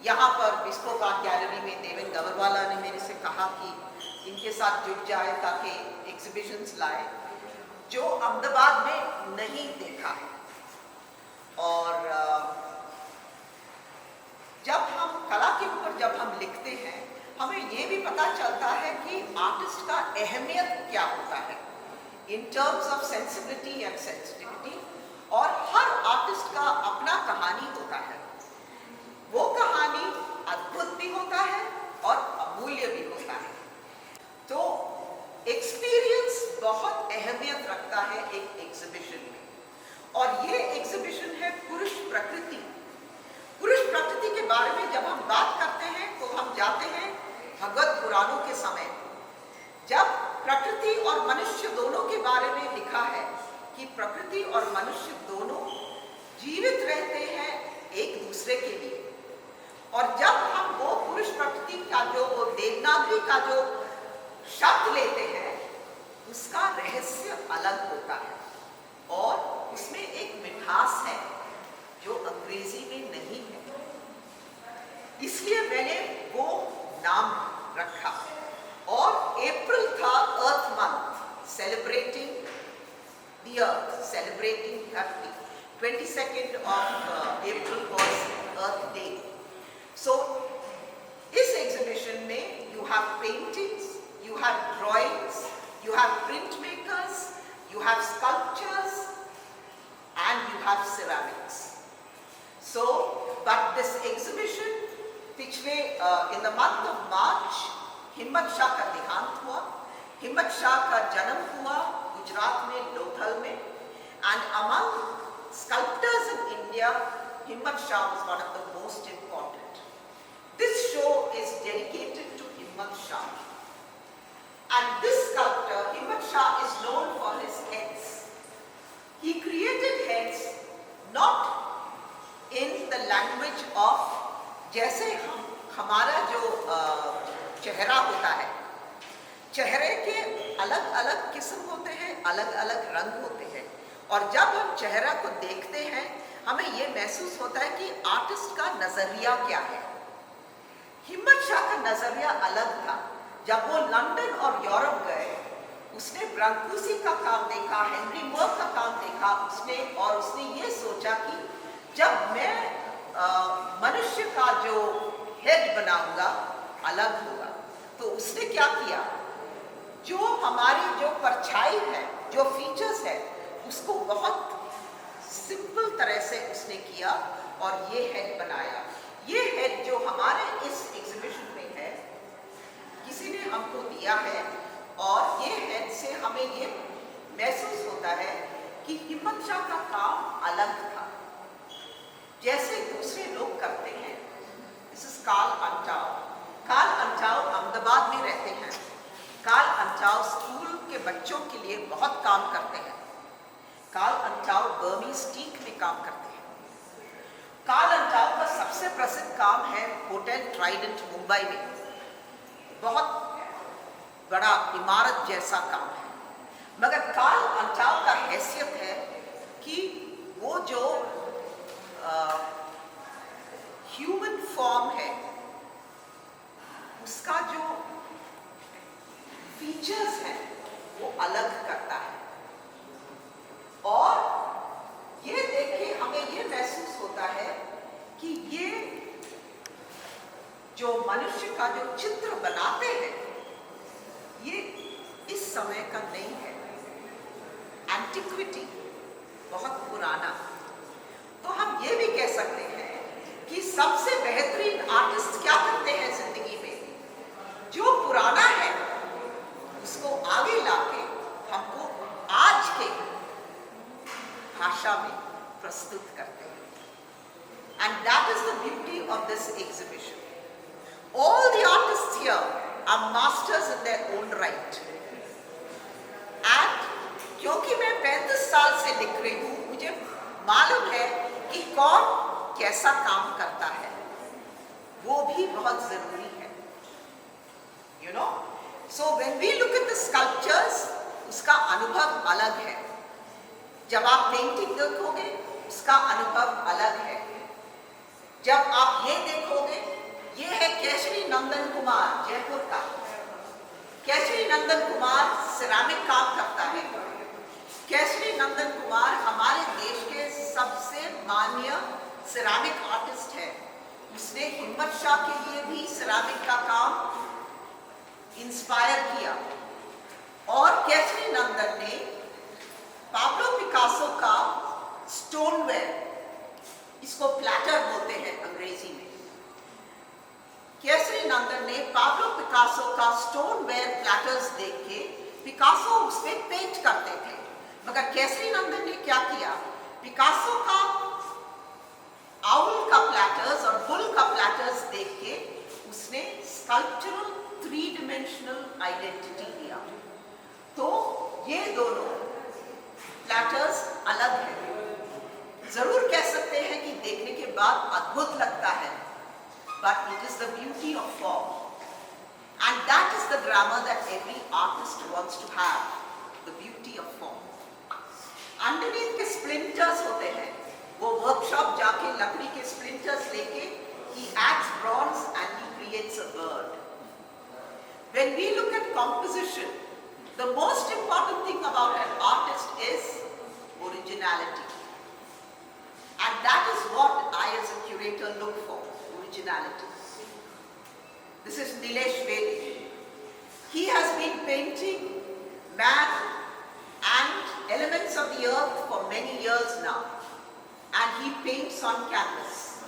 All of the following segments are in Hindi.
यहाँ पर बिस्पोक आर्ट गैलरी में देवेंद्र गवरवाला ने मेरे से कहा कि इनके साथ जुड़ जाए ताकि एग्जीबिशंस लाए जो अहमदाबाद में नहीं देखा है। और जब हम कला के ऊपर जब हम लिखते हैं हमें ये भी पता चलता है कि आर्टिस्ट का अहमियत क्या होता है in terms of sensibility and sensitivity. और हर आर्टिस्ट का अपना कहानी होता है, वो कहानी अद्भुत भी होता है और अमूल्य भी होता है। तो एक्सपीरियंस बहुत अहमियत रखता है एक एग्जीबिशन में। और ये एग्जीबिशन है पुरुष प्रकृति। पुरुष प्रकृति के बारे में जब हम बात करते हैं तो हम जाते हैं भगवत पुराणों के समय, जब प्रकृति और मनुष्य दोनों के बारे में लिखा है कि प्रकृति और मनुष्य दोनों जीवित रहते हैं एक दूसरे के लिए। और जब हम वो पुरुष प्रकृति का जो वो देवनागरी का जो शब्द लेते हैं उसका रहस्य अलग होता है और उसमें एक मिठास है जो अंग्रेजी में नहीं है, इसलिए मैंने वो नाम रखा। और अप्रैल था earth month, celebrating the earth, celebrating धरती। 22nd of April was Earth Day. So इस एग्जीबिशन में you have paintings, you have drawings, you have printmakers, you have sculptures and you have ceramics. So but this exhibition पिछले in the month of March हिम्मत शाह का देहांत हुआ। हिम्मत शाह का जन्म हुआ गुजरात में लोथल में। And among sculptors in India, Himmat Shah was one of the most important. This show is dedicated to Himmat Shah. And this sculptor, Himmat Shah, is known for his heads. He created heads not in the language of जैसे हमारा जो चेहरा होता है, चेहरे के अलग अलग किस्म होते हैं, अलग अलग रंग होते हैं। और जब हम चेहरा को देखते हैं हमें ये महसूस होता है कि आर्टिस्ट का नजरिया क्या है। हिम्मत शाह का नजरिया अलग था। जब वो लंदन और यूरोप गए उसने ब्रांकुसी का काम देखा, हेनरी मर्क का काम देखा उसने ये सोचा कि जब मैं मनुष्य का जो हेड बनाऊंगा अलग होगा। तो उसने क्या किया, जो हमारी जो परछाई है, जो फीचर्स है, उसको बहुत सिंपल तरह से उसने किया और ये हेड बनाया। ये हेड जो हमारे इस एग्जीबिशन में है किसी ने हमको दिया है और ये हेड से हमें ये महसूस होता है कि हिम्मत शाह का काम अलग था जैसे दूसरे लोग करते हैं। This is Karl Antao. Karl Antao Ahmedabad में रहते हैं। कार्ल अंटाउ स्कूल के बच्चों के लिए बहुत काम करते हैं। कार्ल अंटाउ बर्मीज टीक में काम करते हैं। कार्ल अंटाउ का सबसे प्रसिद्ध काम है होटल ट्राइडेंट मुंबई में, बहुत बड़ा इमारत जैसा काम है। मगर कार्ल अंटाउ का हैसियत है कि वो जो ह्यूमन फॉर्म है उसका जो फीचर्स है वो अलग करता है। और ये देख के हमें ये महसूस होता है कि ये जो मनुष्य का जो चित्र बनाते हैं ये इस समय का नहीं है, एंटिक्विटी, बहुत पुराना। तो हम ये भी कह सकते हैं कि सबसे बेहतरीन आर्टिस्ट क्या करते हैं जिंदगी में, जो पुराना है उसको आगे लाके हमको आज के भाषा में प्रस्तुत करते हैं। And that is the beauty of this exhibition. All the artists here are masters in their own right. And क्योंकि मैं 35 साल से लिख रही हूँ, मुझे मालूम है कि कौन कैसा काम करता है, वो भी बहुत जरूरी है। You know, so when we look at the sculptures उसका अनुभव अलग है। जब आप पेंटिंग देखोगे उसका अनुभव अलग है। जब आप ये देखोगे ये है केशरी नंदन कुमार, जयपुर का। केशरी नंदन कुमार सिरामिक काम करता है। केशरी नंदन कुमार हमारे देश के सबसे मान्य सिरामिक आर्टिस्ट है। उसने हिम्मत शाह के लिए भी सिरामिक का काम इंस्पायर किया। और केशरी नंदन ने पाब्लो पिकासो का स्टोनवेयर, इसको प्लैटर बोलते हैं अंग्रेजी में, केशरी नंदन ने पाब्लो पिकासो का स्टोनवेयर प्लैटर्स देख के, पिकासो उसमें पेंट करते थे, मगर केशरी नंदन ने क्या किया, पिकासो का आउल का प्लैटर्स और बुल का प्लैटर्स देख के उसने स्कल्पचरल 3 डायमेंशनल आइडेंटिटी दिया। तो ये दोनों प्लैटर्स अलग हैं। जरूर कह सकते हैं कि देखने के बाद अद्भुत लगता है, but it is the beauty of form, and that is the glamour that every artist wants to have, the beauty of form. Underneath के splinters होते हैं, वो workshop जाके लकड़ी के splinters लेके he adds bronze and he creates a bird. When we look at composition, the most important thing about an artist is originality. And that is what I as a curator look for, originality. This is Nilesh Vedi. He has been painting man and elements of the earth for many years now. And he paints on canvas.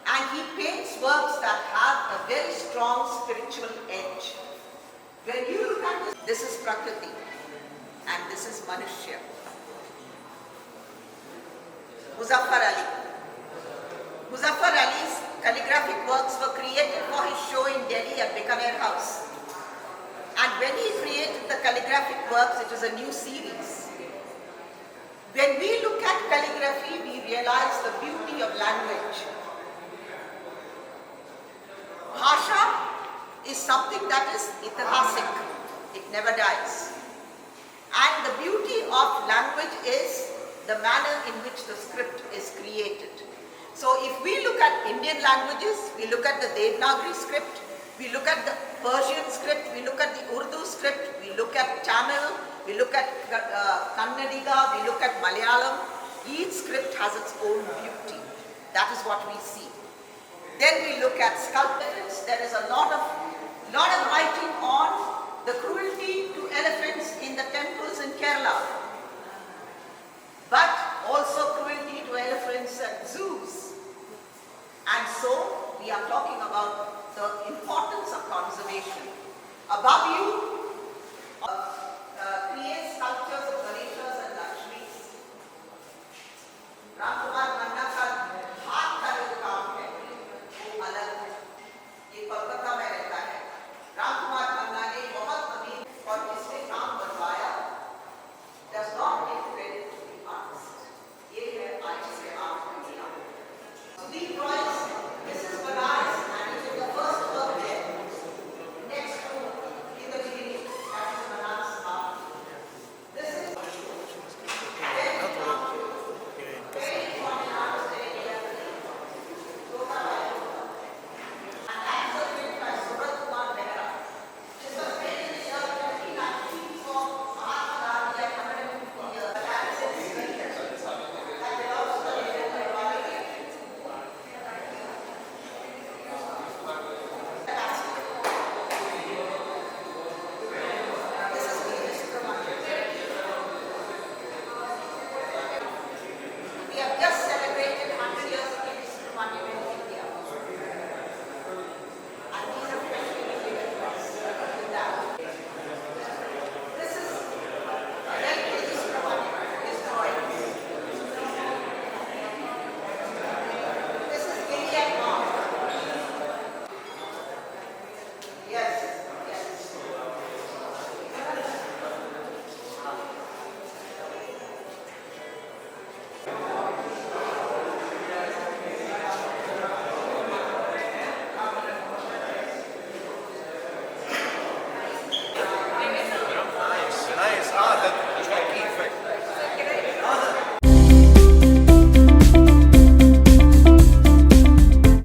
And he paints works that have a very strong spiritual edge. When you look at this is Prakriti and this is Manushya. Muzaffar Ali. Muzaffar Ali's calligraphic works were created for his show in Delhi at Bikaner House. And when he created the calligraphic works, it was a new series. When we look at calligraphy, we realize the beauty of language. Bhasha is something that is itihasic. It never dies. And the beauty of language is the manner in which the script is created. So if we look at Indian languages, we look at the Devanagari script, we look at the Persian script, we look at the Urdu script, we look at Tamil, we look at Kannadiga, we look at Malayalam. Each script has its own beauty. That is what we see. Then we look at sculptures. There is a lot of writing on the cruelty to elephants in the temples in Kerala, but also cruelty to elephants at zoos. And so we are talking about the importance of conservation. Above you,